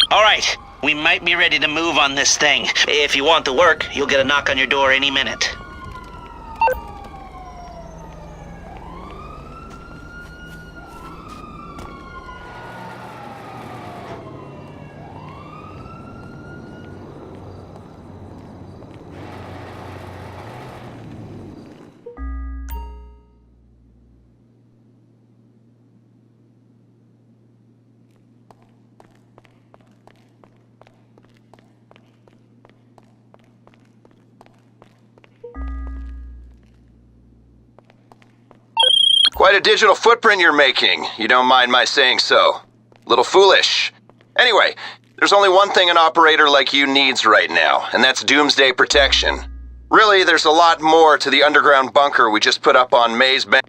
All right, we might be ready to move on this thing. If you want the work, you'll get a knock on your door any minute. Quite a digital footprint you're making. You don't mind my saying so. Little foolish. Anyway, there's only one thing an operator like you needs right now, and that's doomsday protection. Really, there's a lot more to the underground bunker we just put up on Maze Bank.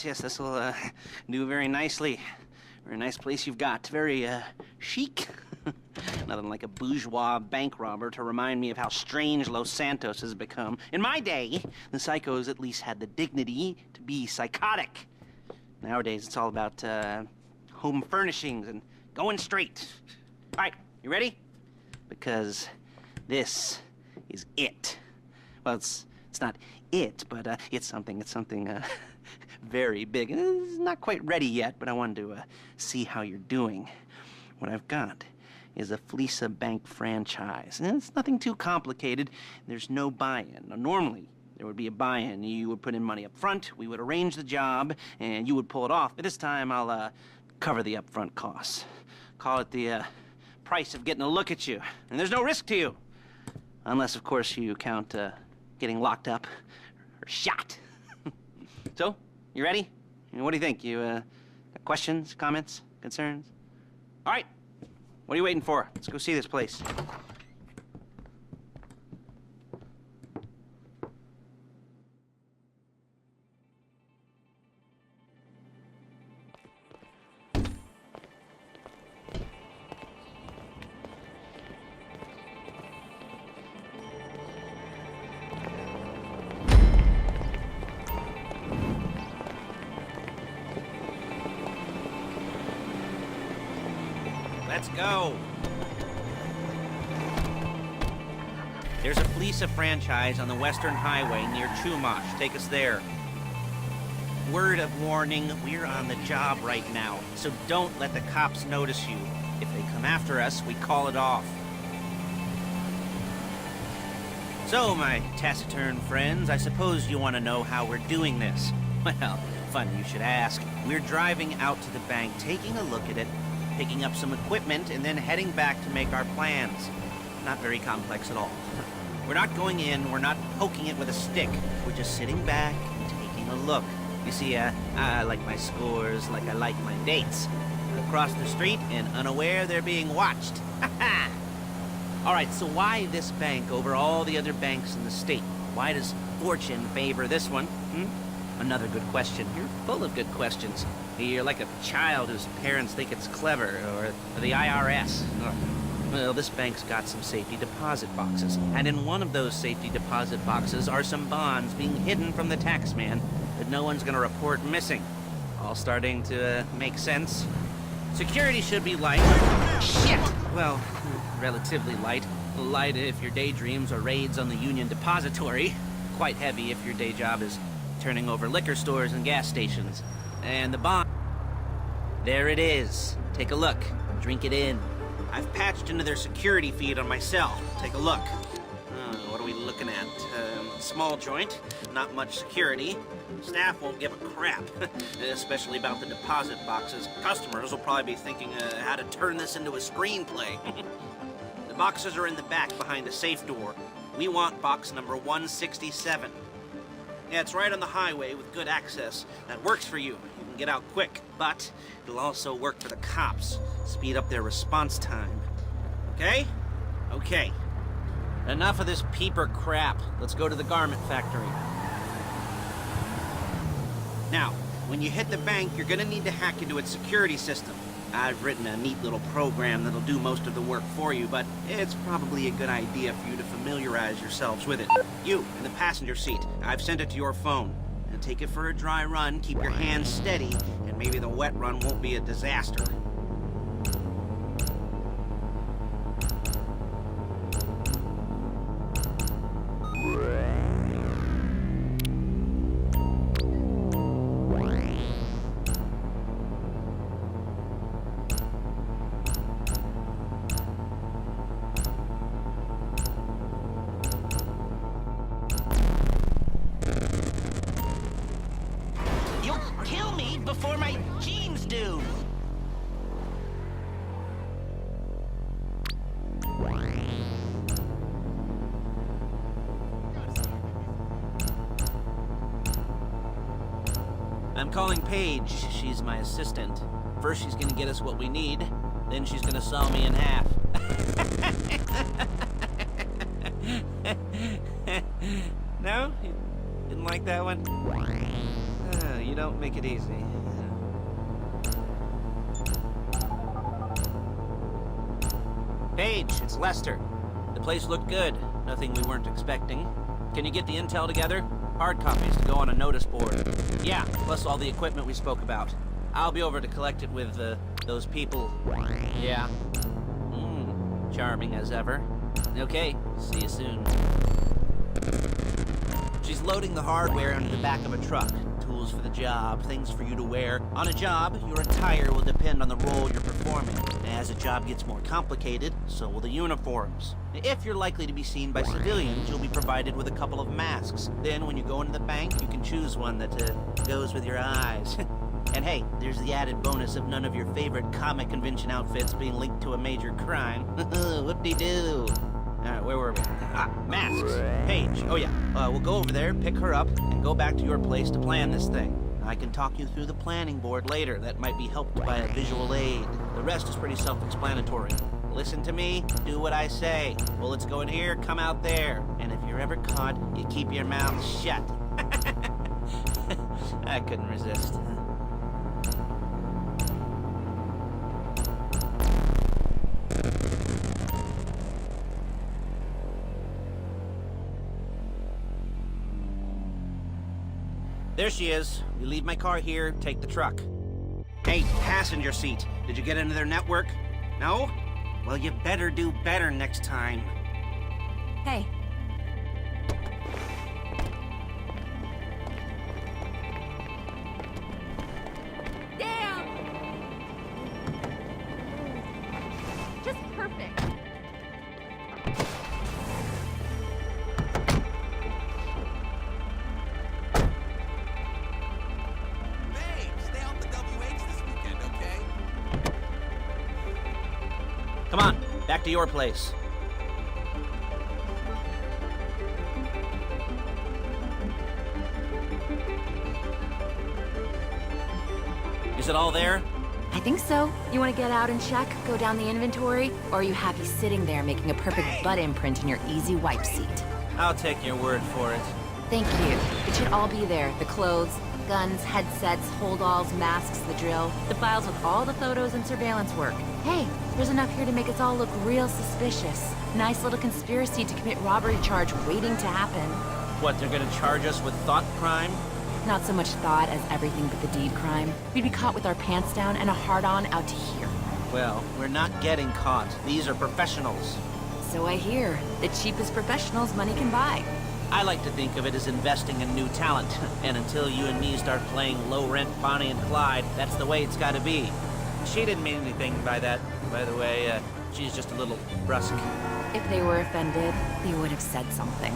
Yes, this will do very nicely. Very nice place you've got. Very chic. Nothing like a bourgeois bank robber to remind me of how strange Los Santos has become. In my day, the psychos at least had the dignity to be psychotic. Nowadays, it's all about home furnishings and going straight. All right, you ready? Because this is it. Well, it's not it, but it's something very big. It's not quite ready yet, but I wanted to see how you're doing. What I've got is a Fleeca Bank franchise. And it's nothing too complicated. There's no buy-in. Now, normally, there would be a buy-in. You would put in money up front, we would arrange the job, and you would pull it off. But this time, I'll cover the upfront costs. Call it the price of getting a look at you. And there's no risk to you. Unless, of course, you count getting locked up or shot. So, you ready? What do you think? You got questions, comments, concerns? All right. What are you waiting for? Let's go see this place. Let's go. There's a Fleeca franchise on the Western Highway near Chumash. Take us there. Word of warning, we're on the job right now, so don't let the cops notice you. If they come after us, we call it off. So, my taciturn friends, I suppose you want to know how we're doing this. Well, funny you should ask. We're driving out to the bank, taking a look at it, picking up some equipment, and then heading back to make our plans. Not very complex at all. We're not going in, we're not poking it with a stick. We're just sitting back and taking a look. You see, I like my scores like I like my dates. Across the street and unaware they're being watched. All right, so why this bank over all the other banks in the state? Why does fortune favor this one? Another good question. You're full of good questions. You're like a child whose parents think it's clever, or the IRS. Well, this bank's got some safety deposit boxes, and in one of those safety deposit boxes are some bonds being hidden from the tax man that no one's gonna report missing. All starting to make sense? Security should be light. Shit! Well, relatively light. Light if your daydreams are raids on the Union Depository. Quite heavy if your day job is turning over liquor stores and gas stations. And the bond... There it is. Take a look. Drink it in. I've patched into their security feed on my cell. Take a look. What are we looking at? Small joint, not much security. Staff won't give a crap, especially about the deposit boxes. Customers will probably be thinking how to turn this into a screenplay. The boxes are in the back behind a safe door. We want box number 167. Yeah, it's right on the highway with good access. That works for you. You can get out quick, but it'll also work for the cops. Speed up their response time. Okay? Okay. Enough of this peeper crap. Let's go to the garment factory. Now, when you hit the bank, you're gonna need to hack into its security system. I've written a neat little program that'll do most of the work for you, but it's probably a good idea for you to familiarize yourselves with it. You, in the passenger seat, I've sent it to your phone. Now take it for a dry run, keep your hands steady, and maybe the wet run won't be a disaster. Before my jeans do. I'm calling Paige. She's my assistant. First she's gonna get us what we need, then she's gonna saw me in half. No? You didn't like that one? You don't make it easy. Paige, it's Lester. The place looked good. Nothing we weren't expecting. Can you get the intel together? Hard copies to go on a notice board. Yeah, plus all the equipment we spoke about. I'll be over to collect it with, those people. Yeah. Charming as ever. Okay, see you soon. She's loading the hardware into the back of a truck. Tools for the job, things for you to wear. On a job, your attire will depend on the role you're performing. As the job gets more complicated, so will the uniforms. If you're likely to be seen by civilians, you'll be provided with a couple of masks. Then when you go into the bank, you can choose one that goes with your eyes. And hey, there's the added bonus of none of your favorite comic convention outfits being linked to a major crime. Whoop-de-doo. Alright, where were we? Masks. Paige. Oh yeah, we'll go over there, pick her up, and go back to your place to plan this thing. I can talk you through the planning board later. That might be helped by a visual aid. The rest is pretty self-explanatory. Listen to me, do what I say. Bullets go in here, come out there. And if you're ever caught, you keep your mouth shut. I couldn't resist. There she is. We leave my car here, take the truck. Hey, passenger seat. Did you get into their network? No? Well, you better do better next time. Hey. Damn! Just perfect. Back to your place. Is it all there? I think so. You want to get out and check, go down the inventory, or are you happy sitting there making a perfect butt imprint in your easy wipe seat? I'll take your word for it. Thank you. It should all be there. The clothes, guns, headsets, holdalls, masks, the drill, the files with all the photos and surveillance work. Hey, there's enough here to make us all look real suspicious. Nice little conspiracy to commit robbery charge waiting to happen. What, they're gonna charge us with thought crime? Not so much thought as everything but the deed crime. We'd be caught with our pants down and a hard-on out to here. Well, we're not getting caught. These are professionals. So I hear. The cheapest professionals money can buy. I like to think of it as investing in new talent. And until you and me start playing low-rent Bonnie and Clyde, that's the way it's gotta be. She didn't mean anything by that, by the way. She's just a little brusque. If they were offended, they would have said something.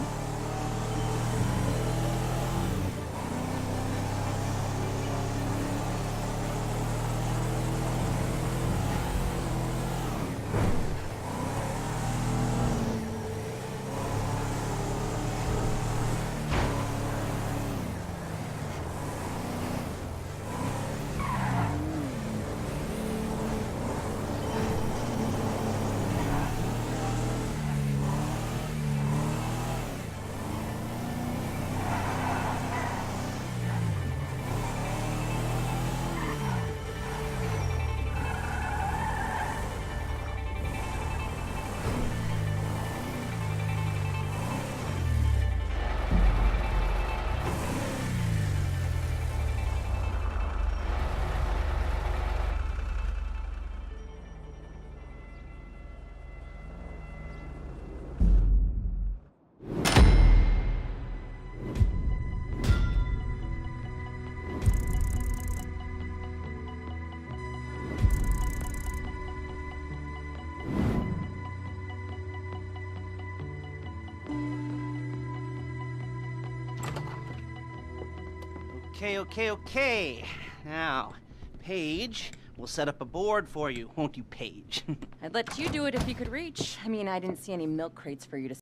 Okay. Now, Paige, we'll set up a board for you, won't you, Paige? I'd let you do it if you could reach. I mean, I didn't see any milk crates for you to